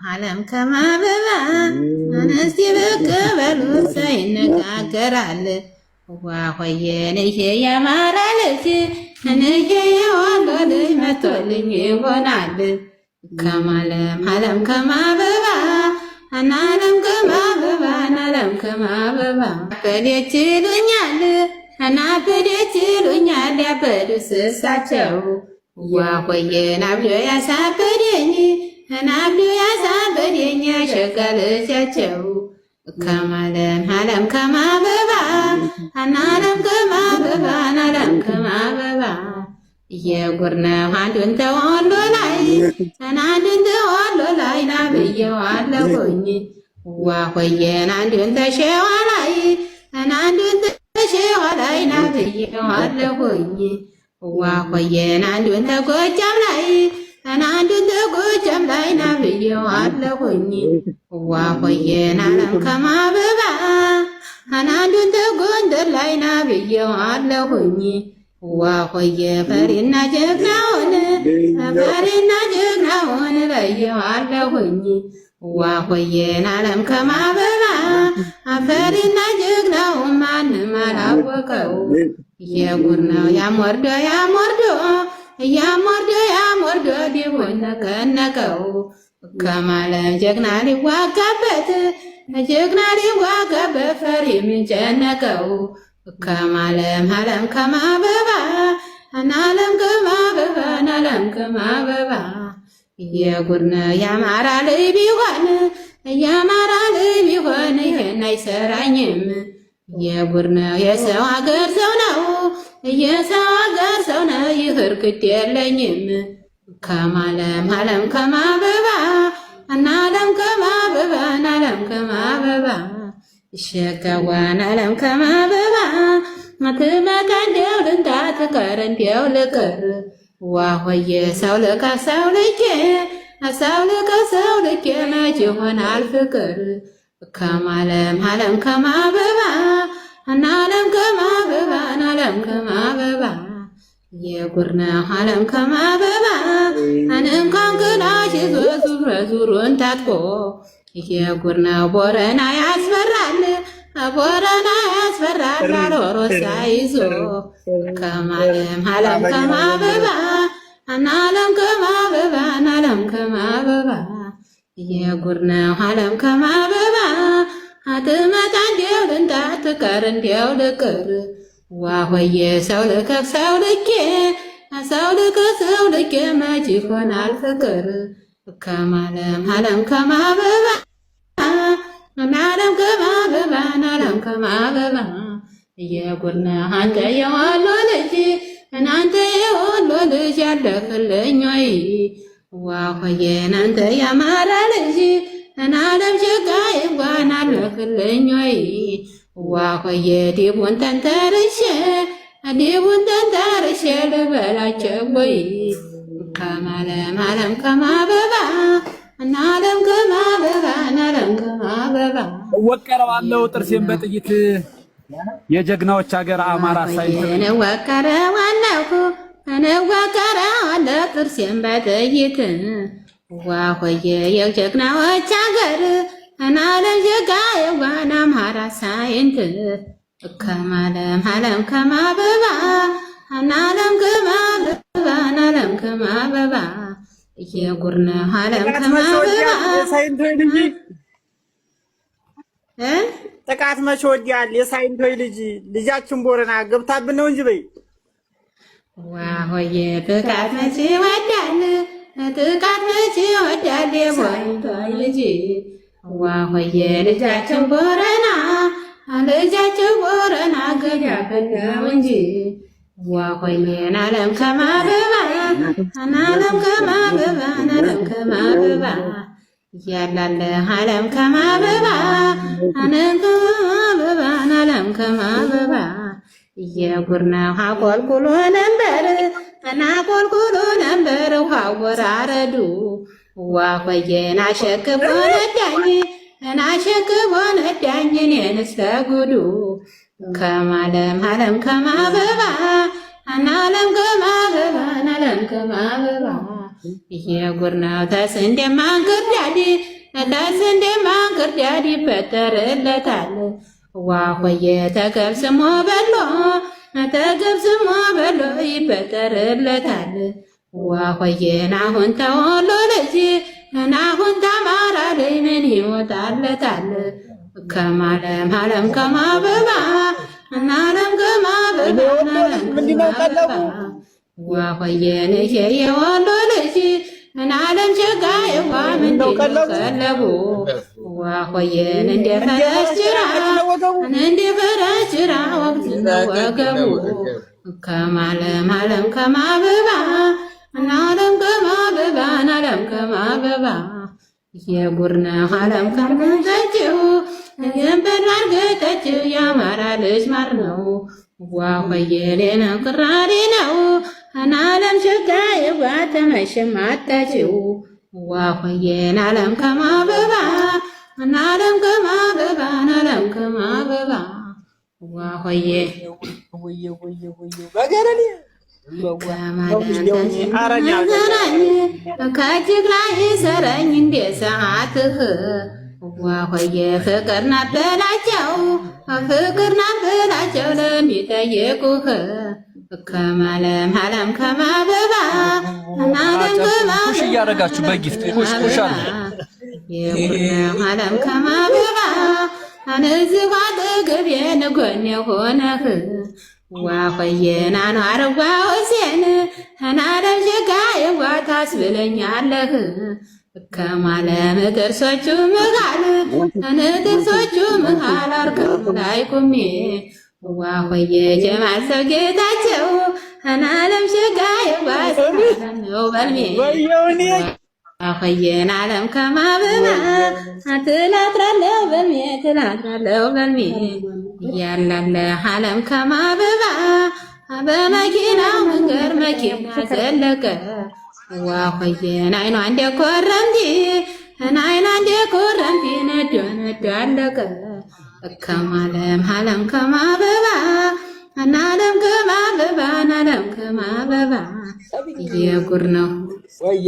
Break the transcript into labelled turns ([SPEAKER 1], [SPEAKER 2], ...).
[SPEAKER 1] ዓለም ከማበባ አንስቲ ብቅ በሉ ሳይነጋገራል ዋሆየንዬ ያማረ ልጅ እንዬ የወሎ ልጅ መቶልኝ ይሆናል ከማለም ዓለም ከማበባ አናለም ከማበባ አናለም ከማበባ በደች ይሉኛል አናበደች ይሉኛል ያበዱስ እሳቸው ዋሆየን አብዶ ያሳበደኝ አናብዶ ያሳበደኝ ሸቀልቻቸው ከማለም ዓለም ከማበባ አናለም ከማበባ አናለም ከማበባ የጉርነው አንዱን ተወሎ ላይ አናንዱን ተወሎ ላይ ናብየዋለሁኝ ዋሆየን አንዱን ተሸዋ ላይ አናንዱን ተሸዋ ላይ ናብየዋለሁኝ ዋሆየን አንዱን ተጎጃም ላይ አናንዱን ተጎጃም ላይ ናብየዋለሁኝ ዋሆየን ዓለም ከማበባ አናንዱን ተጎንደር ላይ ናብየዋለሁኝ ዋሆየ ፈሪና ጀግናውን ፈሪና ጀግናውን ለየዋለሁኝ ዋሆየን ዓለም ከማበባ ፈሪና ጀግናውን ማንም አላወቀው የጉር ነው ያሞርዶ ያሞርዶ ያሞርዶ ያሞርዶ ቢሆን ነቀነቀው ከማለም ጀግና ሊዋጋበት ጀግና ሊዋጋበት ፈሪ የሚጨነቀው ከማለም ዓለም ከማበባ አናለም ከማበባ አናለም ከማበባ የጉር ነው ያማራ ልጅ ቢሆን ያማራ ልጅ ቢሆን ይሄን አይሰራኝም የጉር ነው የሰው ሀገር ሰው ነው የሰው ሀገር ሰው ነው ይህር ግድ የለኝም ከማለም ዓለም ከማበባ አናለም ከማበባ አናለም ከማበባ ሸጋዋን ዓለም ከማበባ ማትመጣ እንዲያው ልንታት ቀር እንዲያው ልቅር ዋሆየ ሰው ልካ ሰው ልኬ ሰው ልካ ሰው ልኬ መች ይሆናል ፍቅር ከማለም ዓለም ከማበባ አናለም ከማበባ አናለም ከማበባ የጉር ነው ዓለም ከማበባ አንም ካንክላሽ ዙረ ዙሩን ታጥቆ የጉር ነው ቦረና ያስፈራል ቦረና ያስፈራል አልወሮሳ ይዞ ከማለም ዓለም ከማበባ አናለም ከማበባ አናለም ከማበባ የጉር ነው ዓለም ከማበባ አትመጣ እንዲያው ልንታት ቀር እንዲያው ልቅር ዋሆየ ሰው ልከፍ ሰው ልኬ ሰው ልከፍ ሰው ልኬ መች ይሆናል ፍቅር ከማለም ዓለም ከማበባ አናለም ከማበባ አናለም ከማበባ የጉር ነው አንተ የወሎ ልጅ እናንተ የወሎ ልጅ ያለክልኝ ወይ ዋሆየን አንተ ያማራ ልጅ አናለም ሸጋዬ እንኳን አለክልኝ ወይ ዋሆየ ዲቡን ተንተርሼ ልበላቸው ወይ ከማለም ዓለም ከማበባ አናለም ከማበባ አናለም ከማበባ
[SPEAKER 2] ወቀረዋለሁ ጥርሴን በጥይት የጀግናዎች ሀገር አማራ ሳይት
[SPEAKER 1] ወቀረዋለሁ ጥርሴን በጥይት ዋሆየ የጀግናዎች ሀገር አናለም ሸጋዬ እንኳን አማራ ሳይንት ከማለም ዓለም ከማበባ አናለም ከማበባ አናለም ከማበባ የጉር ነው ዓለም ከማበባ
[SPEAKER 3] ጥቃት መቼ ወዲያል የሳይንቶይ ልጃችን ቦረና ገብታብን ነው እንጂ በይ
[SPEAKER 1] ዋሆየ ጥቃት መቼ ወዲያል ጥቃት መቼ ወዲያል የቦረንቶይ ልጅ ዋሆየ ልጃችን ቦረና ልጃችን ቦረና ገዳብን ነው እንጂ ዋሆየን ዓለም ከማበባ አናለም ከማበባ አናለም ከማበባ ያላለ ዓለም ከማበባ አናለም ከማበባ አናለም ከማበባ የጉር ነው አቆልቁሎ ነበር አናቆልቁሎ ነበር ውሃው ወራረዱ ዋሆየን አሸክቦ ነዳኝ እናሸክቦ ነዳኝ እኔንስ ተጉዱ ከማለም ዓለም ከማበባ አናለም ከማበባ አናለም ከማበባ የጉር ነው ተስንዴማ እንክርዳድ ተስንዴማ እንክርዳድ ይፈጠርለታል ዋሆየ ተገብስሞ በሎ ተገብስሞ በሎ ይፈጠርለታል ዋሆየን አሁን ተወሎ ልጅ ናሁን ተማራ ላይ ምን ይወጣለታል ከማለም አለም ከማበባ እናለም ከማበባ ዋሆየን የወሎ ልጅ እናለም ሸጋ የዋ ምንድነው ቀለቡ ዋሆየን እንደ ፈረስ ጭራ ወቅት ወገቡ ከማለም አለም ከማበባ እናለም ከማበባ እናለም ከማበባ የጉር ነው አለም ከምንጠጭው የንበራን ገጠጭው የአማራ ልጅ ማር ነው ዋሆየ ሌነ ቅራሪ ነው እናለም ሸጋ የዋ ተመሽም አታጭው ዋሆየን አለም ከማበባ እናለም ከማበባ እናለም ከማበባ ዋሆየ ከእጅግ ላይ ሰረኝ እንደ ሰዓትህ ዋሆየ ፍቅር ናበላቸው ፍቅር ናበላቸው ለሚጠየቁህ ከማለም አለም ከማበባ እናለም
[SPEAKER 2] ፑሽ እያደረጋችሁ በጊፍት ፑሽ አለ
[SPEAKER 1] አለም ከማበባ አንዝባ ገቤ ንጎን የሆነህ ዋሆየን አኗርዋ ወሴን እናለም ሸጋ የዋ ታስብለኛለህ ከማለም ጥርሶቹ መሃል ጥርሶቹ መሃል አርገው ላይ ቁሜ ዋሆየ ጀማል ሰው ጌታቸው እናለም ሸጋ የዋ ነው በልሜ ዋሆየን አለም ከማበባ ትላትራለው በልሜ ትላትራለው በልሜ ያላለ አለም ከማበባ በመኪናው መንገድ መኪና ዘለቀ ዋሆየን አይኗ እንደ ኮረንቲ አይኗ እንደ ኮረንቲ ነዶ ነዶ አለቀ ከማለም አለም ከማበባ እናለም ከማበባ እናለም ከማበባ የጉር ነው
[SPEAKER 3] ወየ